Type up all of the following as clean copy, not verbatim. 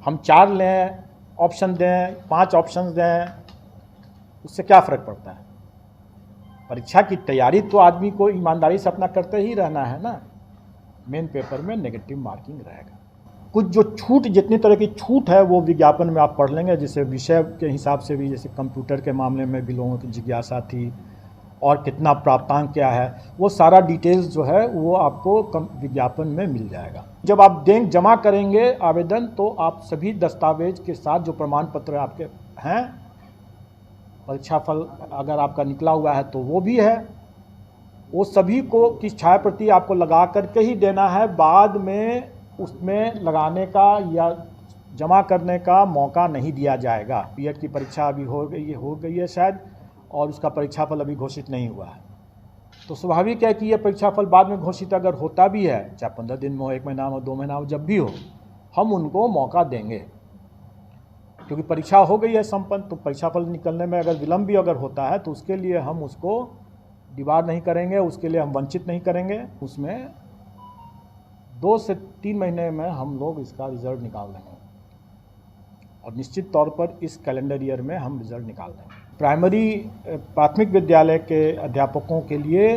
हम 4 लें, ऑप्शन दें, 5 ऑप्शन दें, उससे क्या फ़र्क पड़ता है। परीक्षा की तैयारी तो आदमी को ईमानदारी से अपना करते ही रहना है ना। मेन पेपर में नेगेटिव मार्किंग रहेगा। कुछ जो छूट, जितनी तरह की छूट है वो विज्ञापन में आप पढ़ लेंगे, जैसे विषय के हिसाब से भी, जैसे कंप्यूटर के मामले में भी लोगों की जिज्ञासा थी और कितना प्राप्तांक क्या है, वो सारा डिटेल्स जो है वो आपको विज्ञापन में मिल जाएगा। जब आप जमा करेंगे आवेदन, तो आप सभी दस्तावेज के साथ जो प्रमाण पत्र आपके हैं, परीक्षा फल अगर आपका निकला हुआ है तो वो भी है, वो सभी को की छायाप्रति आपको लगा करके ही देना है। बाद में उसमें लगाने का या जमा करने का मौका नहीं दिया जाएगा। बीएड की परीक्षा अभी हो गई है शायद, और उसका परीक्षाफल अभी घोषित नहीं हुआ है। तो स्वाभाविक है कि ये परीक्षाफल बाद में घोषित अगर होता भी है, चाहे 15 दिन में हो, 1 महीना हो, 2 महीना हो, जब भी हो, हम उनको मौका देंगे, क्योंकि परीक्षा हो गई है संपन्न। तो परीक्षाफल निकलने में अगर विलम्ब भी अगर होता है तो उसके लिए हम उसको डिबार नहीं करेंगे, उसके लिए हम वंचित नहीं करेंगे। उसमें 2 से 3 महीने में हम लोग इसका रिजल्ट निकाल देंगे, और निश्चित तौर पर इस कैलेंडर ईयर में हम रिजल्ट निकाल देंगे। प्राथमिक विद्यालय के अध्यापकों के लिए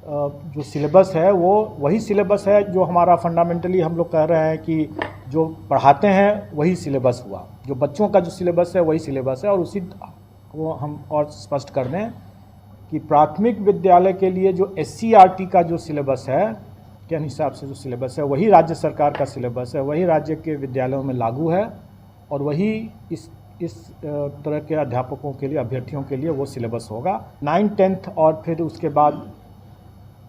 जो सिलेबस है वो वही सिलेबस है जो हमारा फंडामेंटली हम लोग कह रहे हैं कि जो पढ़ाते हैं वही सिलेबस हुआ। जो बच्चों का जो सिलेबस है वही सिलेबस है, और उसी को हम और स्पष्ट कर दें कि प्राथमिक विद्यालय के लिए जो SCERT का जो सिलेबस है, के हिसाब से जो सिलेबस है, वही राज्य सरकार का सिलेबस है, वही राज्य के विद्यालयों में लागू है, और वही इस तरह के अध्यापकों के लिए, अभ्यर्थियों के लिए वो सिलेबस होगा। 9th 10th और फिर उसके बाद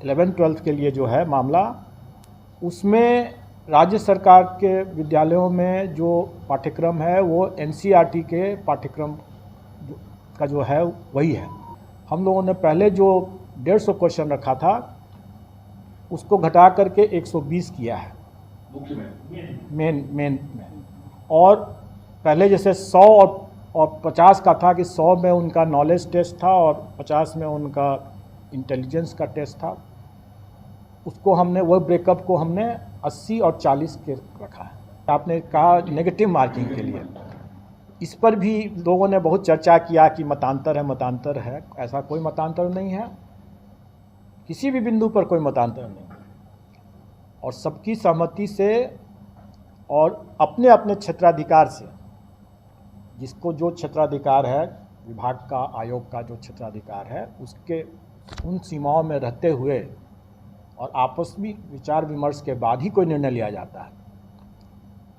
11th 12th के लिए जो है मामला, उसमें राज्य सरकार के विद्यालयों में जो पाठ्यक्रम है वो NCERT के पाठ्यक्रम का जो है वही है। हम लोगों ने पहले जो 150 क्वेश्चन रखा था उसको घटा करके 120 किया है मेन में। और पहले जैसे 100 और 50 का था कि 100 में उनका नॉलेज टेस्ट था और 50 में उनका इंटेलिजेंस का टेस्ट था, उसको हमने, वो ब्रेकअप को हमने 80 और 40 के रखा है। आपने कहा नेगेटिव मार्किंग के लिए, इस पर भी लोगों ने बहुत चर्चा किया कि मतांतर है। ऐसा कोई मतांतर नहीं है, किसी भी बिंदु पर कोई मतांतर नहीं, और सबकी सहमति से और अपने अपने क्षेत्राधिकार से, जिसको जो क्षेत्राधिकार है, विभाग का, आयोग का जो क्षेत्राधिकार है, उसके उन सीमाओं में रहते हुए और आपस में विचार विमर्श के बाद ही कोई निर्णय लिया जाता है।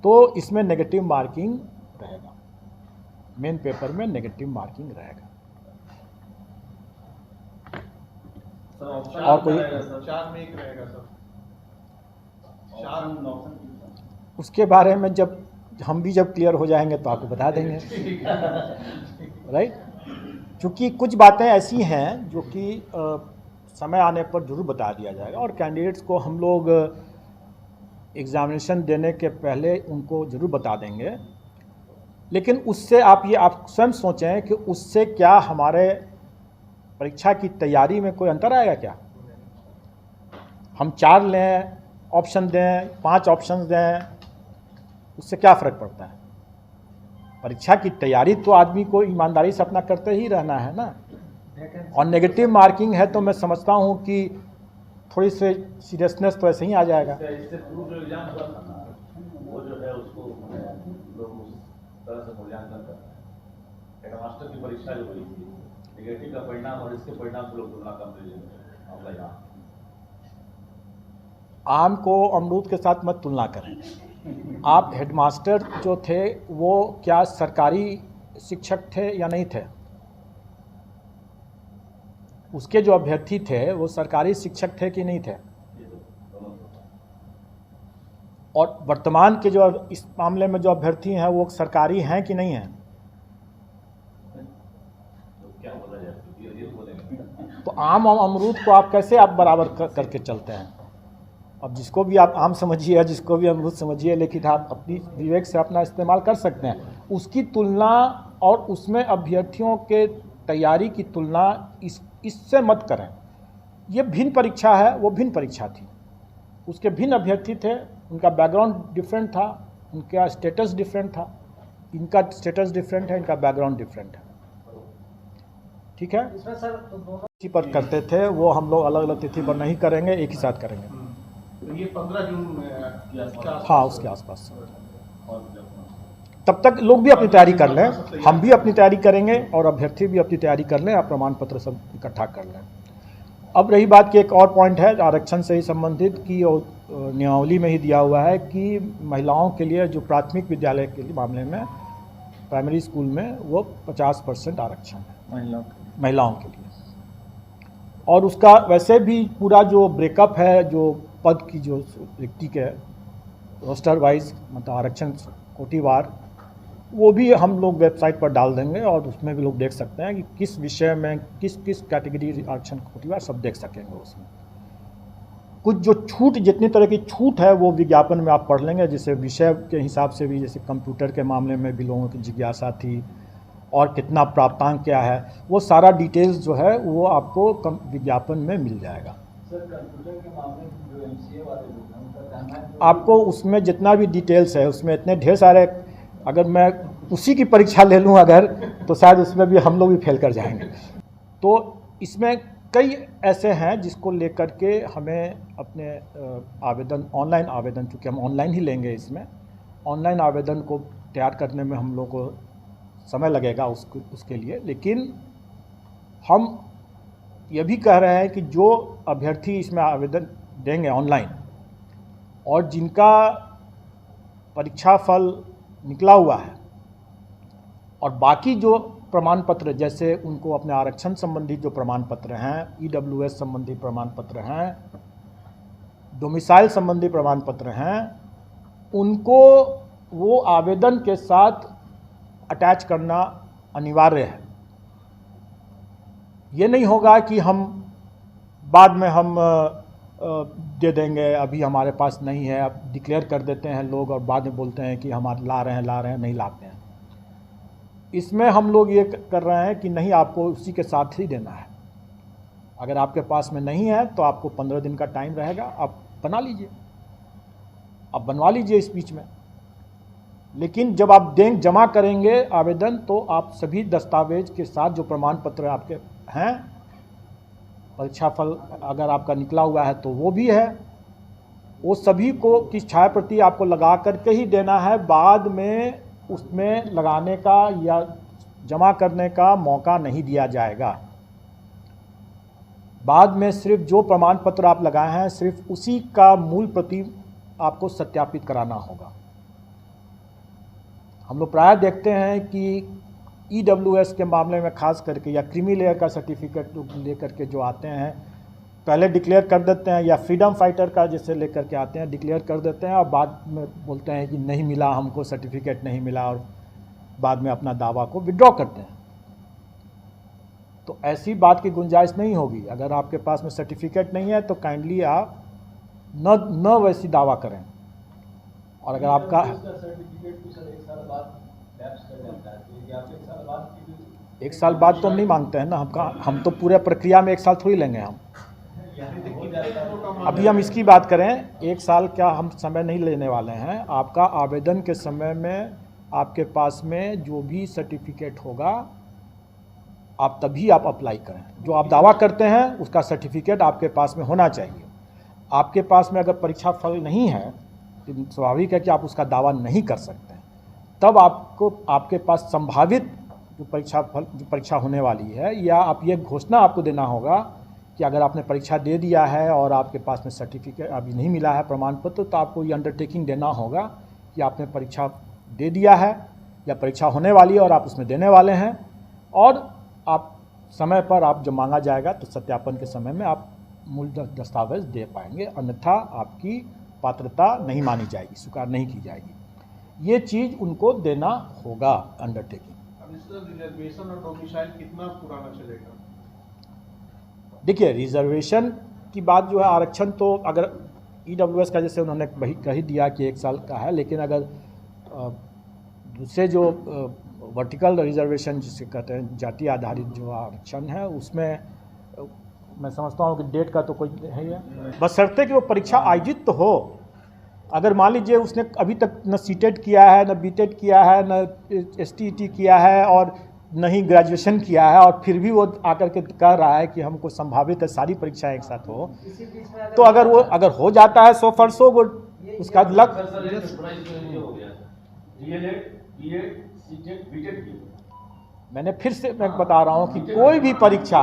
तो इसमें नेगेटिव मार्किंग रहेगा, मेन पेपर में नेगेटिव मार्किंग रहेगा। और कोई 4 में 1 रहेगा सर, 4 उसके बारे में जब हम भी जब क्लियर हो जाएंगे तो आपको बता देंगे, राइट। क्योंकि कुछ बातें ऐसी हैं जो कि समय आने पर जरूर बता दिया जाएगा, और कैंडिडेट्स को हम लोग एग्जामिनेशन देने के पहले उनको जरूर बता देंगे। लेकिन उससे आप स्वयं सोचें कि उससे क्या हमारे परीक्षा की तैयारी में कोई अंतर आएगा क्या। हम 4 लें, ऑप्शन दें, 5 ऑप्शन दें, उससे क्या फ़र्क पड़ता है। परीक्षा की तैयारी तो आदमी को ईमानदारी से अपना करते ही रहना है ना। और नेगेटिव मार्किंग है तो मैं समझता हूँ कि थोड़ी सी सीरियसनेस तो ऐसे ही आ जाएगा। इससे पूर्व जो एग्जाम हुआ था ना, वो जो है उसको लोग उस तरह से मूल्यांकन करते हैं। मास्टर की परीक्षा जो हुई थी, नेगेटिव का परिणाम और इसके परिणाम को लोग तुलना कर रहे हैं। आम को अमरूद के साथ मत तुलना करें। आप हेडमास्टर जो थे वो क्या सरकारी शिक्षक थे या नहीं थे? उसके जो अभ्यर्थी थे वो सरकारी शिक्षक थे कि नहीं थे? और वर्तमान के जो इस मामले में जो अभ्यर्थी हैं वो सरकारी हैं कि नहीं हैं? तो आम और अमरूद को आप कैसे आप करके चलते हैं? अब जिसको भी आप आम समझिए या जिसको भी अमरूद समझिए, लेकिन आप अपनी विवेक से अपना इस्तेमाल कर सकते हैं। उसकी तुलना और उसमें अभ्यर्थियों के तैयारी की तुलना इससे मत करें। ये भिन्न परीक्षा है, वो भिन्न परीक्षा थी, उसके भिन्न अभ्यर्थी थे, उनका बैकग्राउंड डिफरेंट था, उनका स्टेटस डिफरेंट था, इनका स्टेटस डिफरेंट है, इनका बैकग्राउंड डिफरेंट है। ठीक है, इसमें सर तो दोनों तिथि पर करते थे वो हम लोग अलग अलग तिथि पर नहीं करेंगे, एक ही साथ करेंगे। तो ये 15 जून के आसपास। हाँ, उसके आसपास। और तब तक लोग भी अपनी तैयारी कर लें, हम भी अपनी तैयारी करेंगे और अभ्यर्थी भी अपनी तैयारी कर लें, आप प्रमाण पत्र सब इकट्ठा कर लें। अब रही बात कि एक और पॉइंट है आरक्षण से ही संबंधित कि नियमावली में ही दिया हुआ है कि महिलाओं के लिए जो प्राथमिक विद्यालय के मामले में प्राइमरी स्कूल में वो 50% आरक्षण है महिलाओं के लिए। और उसका वैसे भी पूरा जो ब्रेकअप है, जो पद की जो रिक्ति के रोस्टर वाइज मतलब आरक्षण कोटिवार, वो भी हम लोग वेबसाइट पर डाल देंगे और उसमें भी लोग देख सकते हैं कि किस विषय में किस किस कैटेगरी आरक्षण कोटिवार सब देख सकेंगे। उसमें कुछ जो छूट, जितनी तरह की छूट है वो विज्ञापन में आप पढ़ लेंगे, जैसे विषय के हिसाब से भी, जैसे कंप्यूटर के मामले में भी लोगों की जिज्ञासा थी और कितना प्राप्तांक क्या है, वो सारा डिटेल्स जो है वो आपको विज्ञापन में मिल जाएगा। सर कंप्यूटर के मामले में जो एमसीए वाले लोग हैं उनका कहना है आपको उसमें जितना भी डिटेल्स है उसमें इतने ढेर सारे, अगर मैं उसी की परीक्षा ले लूँ अगर, तो शायद उसमें भी हम लोग भी फेल कर जाएंगे। तो इसमें कई ऐसे हैं जिसको लेकर के हमें अपने आवेदन, ऑनलाइन आवेदन, चूँकि हम ऑनलाइन ही लेंगे, इसमें ऑनलाइन आवेदन को तैयार करने में हम लोग को समय लगेगा उसके लिए। लेकिन हम ये भी कह रहे हैं कि जो अभ्यर्थी इसमें आवेदन देंगे ऑनलाइन और जिनका परीक्षा फल निकला हुआ है और बाकी जो प्रमाण पत्र, जैसे उनको अपने आरक्षण संबंधी जो प्रमाण पत्र हैं, ईडब्ल्यूएस संबंधी प्रमाण पत्र हैं, डोमिसाइल संबंधी प्रमाण पत्र हैं, उनको वो आवेदन के साथ अटैच करना अनिवार्य है। ये नहीं होगा कि हम बाद में हम दे देंगे, अभी हमारे पास नहीं है, अब डिक्लेयर कर देते हैं लोग और बाद में बोलते हैं कि हम ला रहे हैं, नहीं लाते हैं। इसमें हम लोग ये कर रहे हैं कि नहीं, आपको उसी के साथ ही देना है। अगर आपके पास में नहीं है तो आपको 15 दिन का टाइम रहेगा, आप बना लीजिए, आप बनवा लीजिए इस बीच में। लेकिन जब आप जमा करेंगे आवेदन, तो आप सभी दस्तावेज के साथ जो प्रमाण पत्र आपके हैं, परीक्षा फल अगर आपका निकला हुआ है तो वो भी है, वो सभी को की छाया प्रति आपको लगा करके ही देना है। बाद में उसमें लगाने का या जमा करने का मौका नहीं दिया जाएगा। बाद में सिर्फ जो प्रमाण पत्र आप लगाए हैं, सिर्फ उसी का मूल प्रति आपको सत्यापित कराना होगा। हम लोग प्रायः देखते हैं कि ईडब्ल्यूएस के मामले में खास करके, या क्रीमी लेयर का सर्टिफिकेट लेकर के जो आते हैं, पहले डिक्लेयर कर देते हैं, या फ्रीडम फाइटर का जैसे लेकर के आते हैं, डिक्लेयर कर देते हैं और बाद में बोलते हैं कि नहीं मिला, हमको सर्टिफिकेट नहीं मिला, और बाद में अपना दावा को विड्रॉ करते हैं। तो ऐसी बात की गुंजाइश नहीं होगी। अगर आपके पास में सर्टिफिकेट नहीं है तो काइंडली आप न वैसी दावा करें। और अगर आपका सर्टिफिकेट भी सर 1 साल बाद लैप्स कर जाता है, तो ये आप 1 साल बाद की भी 1 साल बाद तो हम नहीं मांगते हैं ना, हम तो पूरे प्रक्रिया में 1 साल थोड़ी लेंगे। हम अभी हम इसकी बात करें, 1 साल क्या हम समय नहीं लेने वाले हैं। आपका आवेदन के समय में आपके पास में जो भी सर्टिफिकेट होगा, आप तभी आप अप्लाई करें। जो आप दावा करते हैं उसका सर्टिफिकेट आपके पास में होना चाहिए। आपके पास में अगर परीक्षा फल नहीं है तो स्वाभाविक है कि आप उसका दावा नहीं कर सकते हैं। तब आपको आपके पास संभावित जो परीक्षा होने वाली है, या आप ये घोषणा आपको देना होगा कि अगर आपने परीक्षा दे दिया है और आपके पास में सर्टिफिकेट अभी नहीं मिला है, प्रमाण पत्र, तो आपको ये अंडरटेकिंग देना होगा कि आपने परीक्षा दे दिया है या परीक्षा होने वाली है और आप उसमें देने वाले हैं, और आप समय पर आप जब मांगा जाएगा तो सत्यापन के समय में आप मूल दस्तावेज दे पाएंगे, अन्यथा आपकी पात्रता नहीं मानी जाएगी, स्वीकार नहीं की जाएगी। ये चीज़ उनको देना होगा अंडरटेकिंग। अब इसका रिजर्वेशन और डोमिसाइल कितना पुराना चलेगा? देखिए, रिजर्वेशन की बात जो है, आरक्षण तो अगर ईडब्ल्यूएस का जैसे उन्होंने कही दिया कि 1 साल का है, लेकिन अगर दूसरे जो वर्टिकल रिजर्वेशन जिसे कहते हैं, जाति आधारित जो आरक्षण है, उसमें मैं समझता हूँ कि डेट का तो कोई है ही है, बशर्ते कि वो परीक्षा आयोजित तो हो। अगर मान लीजिए उसने अभी तक न सीटेट किया है, न बीटेट किया है, न एसटीईटी किया है और न ही ग्रेजुएशन किया है, और फिर भी वो आकर के कह रहा है कि हमको संभावित है सारी परीक्षाएं एक साथ हो, तो अगर हो जाता है 100% वो उसका लक। सर ये थोड़ा इसमें ये हो गया डीएलएड बीएड सीटेट बीटेट की। मैंने फिर से मैं बता रहा हूँ कि कोई भी परीक्षा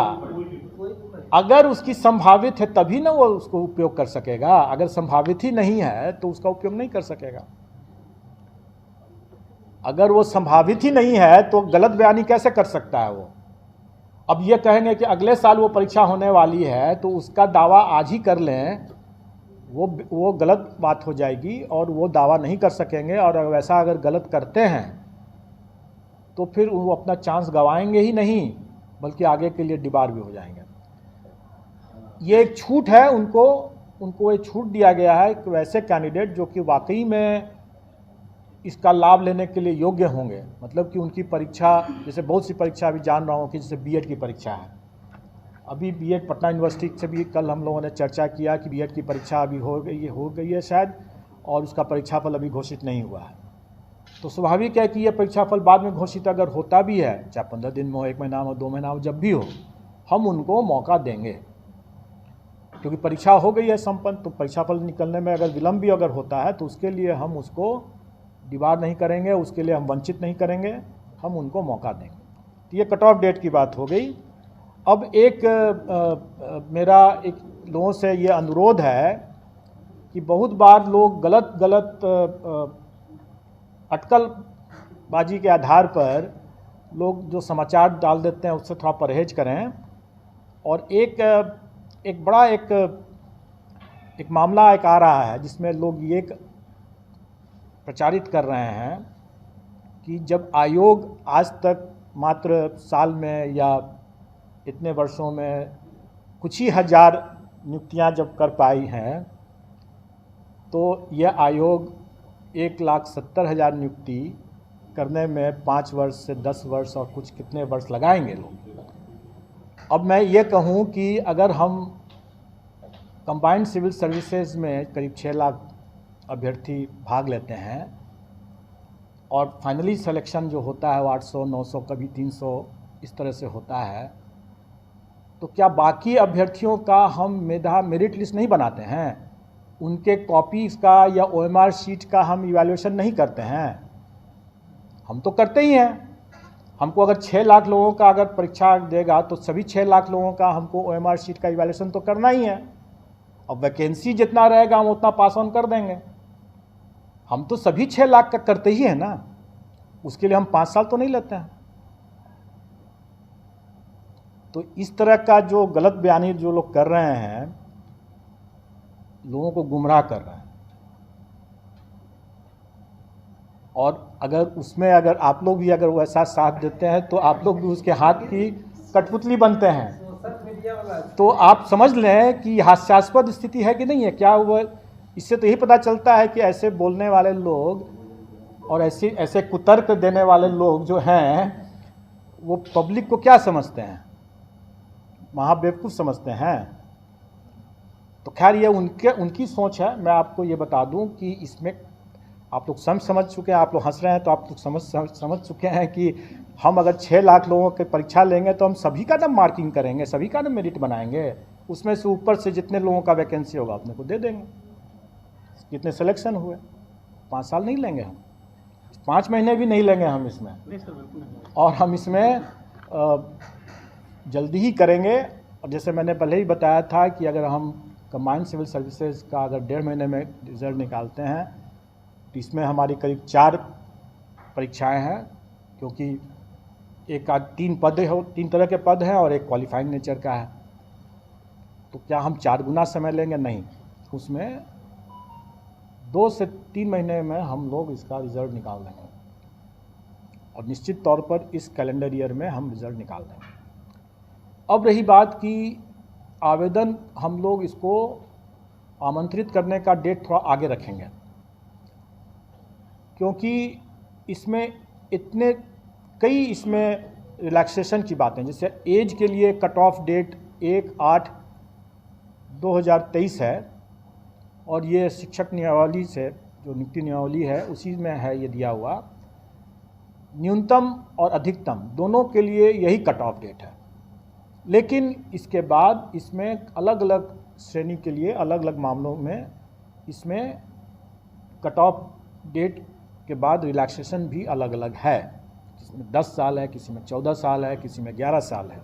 अगर उसकी संभावित है तभी ना वो उसको उपयोग कर सकेगा, अगर संभावित ही नहीं है तो उसका उपयोग नहीं कर सकेगा। अगर वो संभावित ही नहीं है तो गलत बयानी कैसे कर सकता है वो? अब ये कहेंगे कि अगले साल वो परीक्षा होने वाली है तो उसका दावा आज ही कर लें, वो गलत बात हो जाएगी और वो दावा नहीं कर सकेंगे। और वैसा अगर गलत करते हैं तो फिर वो अपना चांस गंवाएंगे ही नहीं, बल्कि आगे के लिए डिबार भी हो जाएंगे। ये एक छूट है, उनको एक छूट दिया गया है कि वैसे कैंडिडेट जो कि वाकई में इसका लाभ लेने के लिए योग्य होंगे, मतलब कि उनकी परीक्षा, जैसे बहुत सी परीक्षा अभी जान रहा हूँ कि जैसे बीएड की परीक्षा है, अभी बीएड पटना यूनिवर्सिटी से भी कल हम लोगों ने चर्चा किया कि बीएड की परीक्षा अभी हो गई है शायद, और उसका परीक्षाफल अभी घोषित नहीं हुआ है। तो स्वाभाविक है कि ये परीक्षाफल बाद में घोषित अगर होता भी है, चाहे 15 दिन में हो, 1 महीना में हो, 2 महीना हो, जब भी हो, हम उनको मौका देंगे, क्योंकि परीक्षा हो गई है संपन्न। तो परीक्षाफल निकलने में अगर विलम्ब भी अगर होता है तो उसके लिए हम उसको डिबार नहीं करेंगे, उसके लिए हम वंचित नहीं करेंगे, हम उनको मौका देंगे। तो ये कट ऑफ डेट की बात हो गई। अब मेरा एक लोगों से ये अनुरोध है कि बहुत बार लोग गलत अटकलबाजी के आधार पर लोग जो समाचार डाल देते हैं उससे थोड़ा परहेज करें। और एक बड़ा एक मामला आ रहा है जिसमें लोग ये प्रचारित कर रहे हैं कि जब आयोग आज तक मात्र साल में या इतने वर्षों में कुछ ही हजार नियुक्तियां जब कर पाई हैं, तो यह आयोग 1,70,000 नियुक्ति करने में 5 वर्ष से 10 वर्ष और कुछ कितने वर्ष लगाएंगे लोग। अब मैं ये कहूँ कि अगर हम कंबाइंड सिविल सर्विसेज में करीब 6 लाख अभ्यर्थी भाग लेते हैं और फाइनली सिलेक्शन जो होता है वो 800, 900, कभी 300 इस तरह से होता है, तो क्या बाकी अभ्यर्थियों का हम मेरिट लिस्ट नहीं बनाते हैं? उनके कॉपीज़ का या OMR शीट का हम इवैल्यूएशन नहीं करते हैं? हम तो करते ही हैं। हमको अगर 6 लाख लोगों का अगर परीक्षा देगा तो सभी 6 लाख लोगों का हमको OMR शीट का इवैल्यूएशन तो करना ही है। अब वैकेंसी जितना रहेगा हम उतना पास ऑन कर देंगे। हम तो सभी 6 लाख का करते ही हैं ना, उसके लिए हम 5 साल तो नहीं लेते हैं। तो इस तरह का जो गलत बयानी जो लोग कर रहे हैं, लोगों को गुमराह कर रहे हैं। और अगर आप लोग भी अगर वैसा साथ देते हैं तो आप लोग भी उसके हाथ की कठपुतली बनते हैं। तो आप समझ लें कि हास्यास्पद स्थिति है कि नहीं है। क्या वो इससे तो यही पता चलता है कि ऐसे बोलने वाले लोग और ऐसे कुतर्क देने वाले लोग जो हैं वो पब्लिक को क्या समझते हैं, महाबेवकूफ़ समझते हैं। तो खैर ये उनकी सोच है। मैं आपको ये बता दूं कि इसमें आप लोग समझ चुके हैं। आप लोग हंस रहे हैं तो आप लोग समझ चुके हैं कि हम अगर 6 लाख लोगों की परीक्षा लेंगे तो हम सभी का ना मार्किंग करेंगे, सभी का ना मेरिट बनाएंगे। उसमें से ऊपर से जितने लोगों का वैकेंसी होगा अपने को दे देंगे। जितने सिलेक्शन हुए 5 साल नहीं लेंगे हम, 5 महीने भी नहीं लेंगे हम इसमें। और हम इसमें जल्दी ही करेंगे। और जैसे मैंने पहले ही बताया था कि अगर हम कंबाइंड सिविल सर्विसेज का अगर 1.5 महीने में रिजल्ट निकालते हैं तो इसमें हमारी करीब 4 परीक्षाएं हैं, क्योंकि 3 तरह के पद हैं और एक क्वालिफाइंग नेचर का है। तो क्या हम 4 गुना समय लेंगे? नहीं, उसमें 2 से 3 महीने में हम लोग इसका रिजल्ट निकाल देंगे और निश्चित तौर पर इस कैलेंडर ईयर में हम रिजल्ट निकाल देंगे। अब रही बात कि आवेदन हम लोग इसको आमंत्रित करने का डेट थोड़ा आगे रखेंगे, क्योंकि इसमें कई इसमें रिलैक्सेशन की बातें, जैसे एज के लिए कट ऑफ डेट 1/8/2023 है और ये शिक्षक नियमावली से जो नियुक्ति नियमावली है उसी में है ये दिया हुआ, न्यूनतम और अधिकतम दोनों के लिए यही कट ऑफ डेट है। लेकिन इसके बाद इसमें अलग अलग श्रेणी के लिए अलग अलग मामलों में इसमें कट ऑफ डेट के बाद रिलैक्सेशन भी अलग अलग है। किसी में 10 साल है, किसी में 14 साल है, किसी में 11 साल है।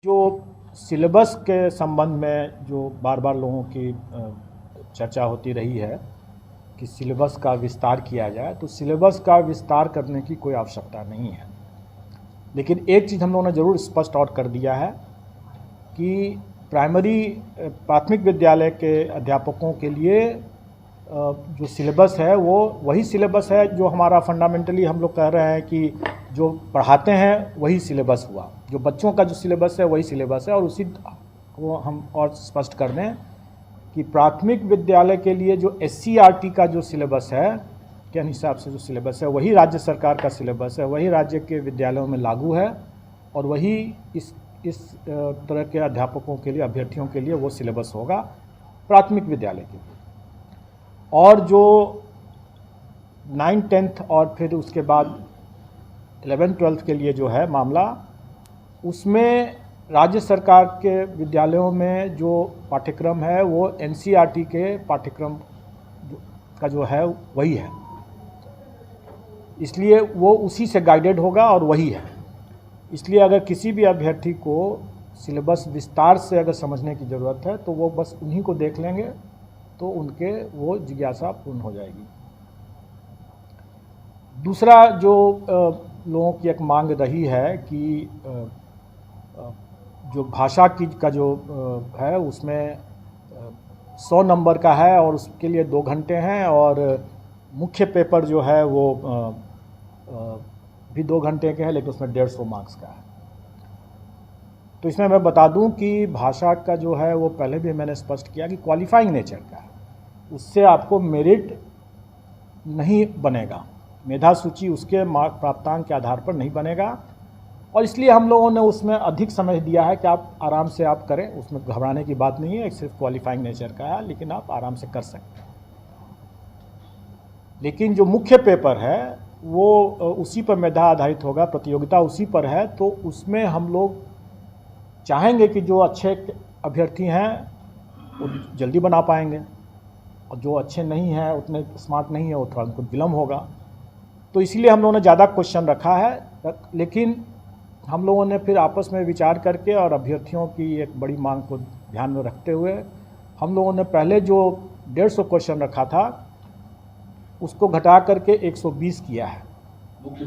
जो सिलेबस के संबंध में जो बार बार लोगों की चर्चा होती रही है कि सिलेबस का विस्तार किया जाए, तो सिलेबस का विस्तार करने की कोई आवश्यकता नहीं है। लेकिन एक चीज़ हम लोगों ने ज़रूर स्पष्ट आउट कर दिया है कि प्राथमिक विद्यालय के अध्यापकों के लिए जो सिलेबस है वो वही सिलेबस है जो हमारा फंडामेंटली हम लोग कह रहे हैं कि जो पढ़ाते हैं वही सिलेबस हुआ, जो बच्चों का जो सिलेबस है वही सिलेबस है। और उसी को हम और स्पष्ट कर दें कि प्राथमिक विद्यालय के लिए जो SCERT का जो सिलेबस है के हिसाब से जो सिलेबस है वही राज्य सरकार का सिलेबस है, वही राज्य के विद्यालयों में लागू है और वही इस तरह के अध्यापकों के लिए, अभ्यर्थियों के लिए वो सिलेबस होगा प्राथमिक विद्यालय के लिए। और जो 9th 10th और फिर उसके बाद 11th 12th के लिए जो है मामला, उसमें राज्य सरकार के विद्यालयों में जो पाठ्यक्रम है वो NCERT के पाठ्यक्रम का जो है वही है, इसलिए वो उसी से गाइडेड होगा और वही है। इसलिए अगर किसी भी अभ्यर्थी को सिलेबस विस्तार से अगर समझने की ज़रूरत है तो वो बस उन्हीं को देख लेंगे तो उनके वो जिज्ञासा पूर्ण हो जाएगी। दूसरा जो लोगों की एक मांग रही है कि जो भाषा की का जो है उसमें 100 नंबर का है और उसके लिए 2 घंटे हैं और मुख्य पेपर जो है वो भी 2 घंटे के हैं, लेकिन उसमें 150 मार्क्स का है। तो इसमें मैं बता दूं कि भाषा का जो है वो पहले भी मैंने स्पष्ट किया कि क्वालिफाइंग नेचर का है, उससे आपको मेरिट नहीं बनेगा, मेधा सूची उसके मार्क प्राप्तांक के आधार पर नहीं बनेगा। और इसलिए हम लोगों ने उसमें अधिक समय दिया है कि आप आराम से आप करें, उसमें घबराने की बात नहीं है, सिर्फ क्वालिफाइंग नेचर का है, लेकिन आप आराम से कर सकते हैं। लेकिन जो मुख्य पेपर है वो उसी पर मेधा आधारित होगा, प्रतियोगिता उसी पर है, तो उसमें हम लोग चाहेंगे कि जो अच्छे अभ्यर्थी हैं वो जल्दी बना पाएंगे और जो अच्छे नहीं हैं, उतने स्मार्ट नहीं है, वो थोड़ा उनको विलम्ब होगा। तो इसीलिए हम लोगों ने ज़्यादा क्वेश्चन रखा है। लेकिन हम लोगों ने फिर आपस में विचार करके और अभ्यर्थियों की एक बड़ी मांग को ध्यान में रखते हुए हम लोगों ने पहले जो 150 क्वेश्चन रखा था उसको घटा करके 120 किया है मुख्य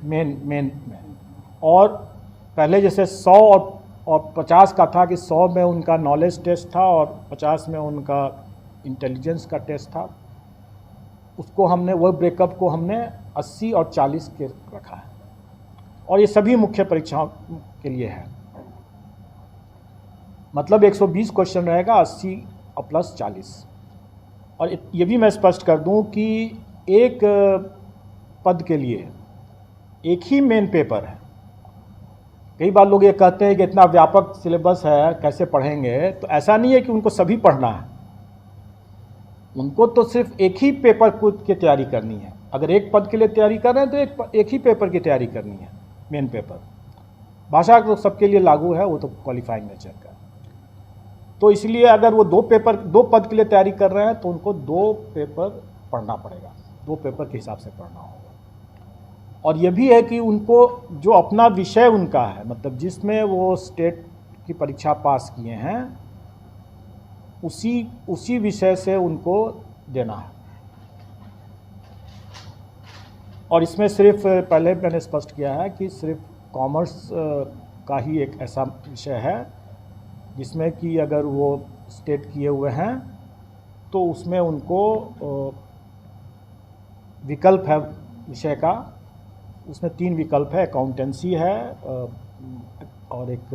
मेन में। और पहले जैसे 100 और 50 का था कि 100 में उनका नॉलेज टेस्ट था और 50 में उनका इंटेलिजेंस का टेस्ट था, उसको हमने वो ब्रेकअप को हमने 80 और 40 के रखा है। और ये सभी मुख्य परीक्षाओं के लिए है, मतलब 120 क्वेश्चन रहेगा, 80 और प्लस 40। और ये भी मैं स्पष्ट कर दूं कि एक पद के लिए एक ही मेन पेपर है। कई बार लोग ये कहते हैं कि इतना व्यापक सिलेबस है कैसे पढ़ेंगे, तो ऐसा नहीं है कि उनको सभी पढ़ना है, उनको तो सिर्फ एक ही पेपर की तैयारी करनी है। अगर एक पद के लिए तैयारी कर रहे हैं तो एक ही पेपर की तैयारी करनी है, मेन पेपर। भाषा तो सबके लिए लागू है, वो तो क्वालिफाइंग नेचर का। तो इसलिए अगर वो 2 पद के लिए तैयारी कर रहे हैं तो उनको 2 पेपर पढ़ना पड़ेगा, 2 पेपर के हिसाब से पढ़ना होगा। और ये भी है कि उनको जो अपना विषय उनका है, मतलब जिसमें वो स्टेट की परीक्षा पास किए हैं, उसी विषय से उनको देना है। और इसमें सिर्फ पहले मैंने स्पष्ट किया है कि सिर्फ कॉमर्स का ही एक ऐसा विषय है जिसमें कि अगर वो स्टेट किए हुए हैं तो उसमें उनको विकल्प है विषय का, उसमें 3 विकल्प है, अकाउंटेंसी है और एक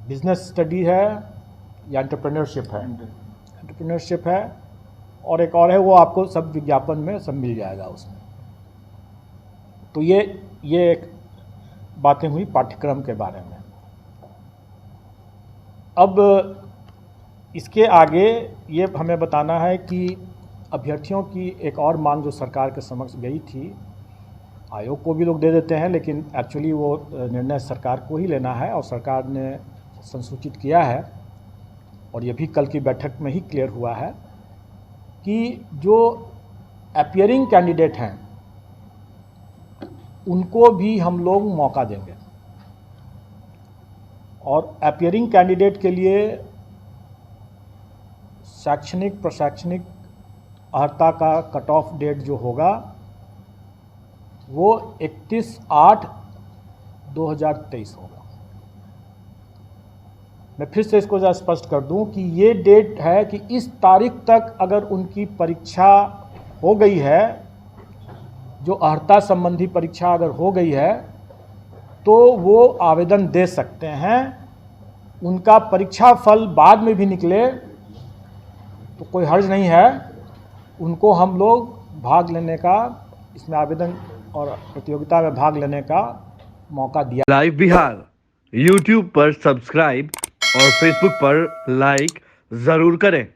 बिजनेस स्टडी है या एंटरप्रेन्योरशिप है और एक और है, वो आपको सब विज्ञापन में सब मिल जाएगा उसमें। तो ये एक बातें हुई पाठ्यक्रम के बारे में। अब इसके आगे ये हमें बताना है कि अभ्यर्थियों की एक और मांग जो सरकार के समक्ष गई थी, आयोग को भी लोग दे देते हैं, लेकिन एक्चुअली वो निर्णय सरकार को ही लेना है और सरकार ने संसूचित किया है और ये भी कल की बैठक में ही क्लियर हुआ है कि जो अपीयरिंग कैंडिडेट हैं उनको भी हम लोग मौका देंगे और अपीयरिंग कैंडिडेट के लिए शैक्षणिक प्रशैक्षणिक अर्हता का कट ऑफ डेट जो होगा वो 31/8/2023 होगा। मैं फिर से इसको ज़रा स्पष्ट कर दूं कि ये डेट है कि इस तारीख तक अगर उनकी परीक्षा हो गई है, जो अर्हता संबंधी परीक्षा अगर हो गई है तो वो आवेदन दे सकते हैं। उनका परीक्षा फल बाद में भी निकले तो कोई हर्ज नहीं है, उनको हम लोग भाग लेने का, इसमें आवेदन और प्रतियोगिता में भाग लेने का मौका दिया। लाइव बिहार यूट्यूब पर सब्सक्राइब और फेसबुक पर लाइक जरूर करें।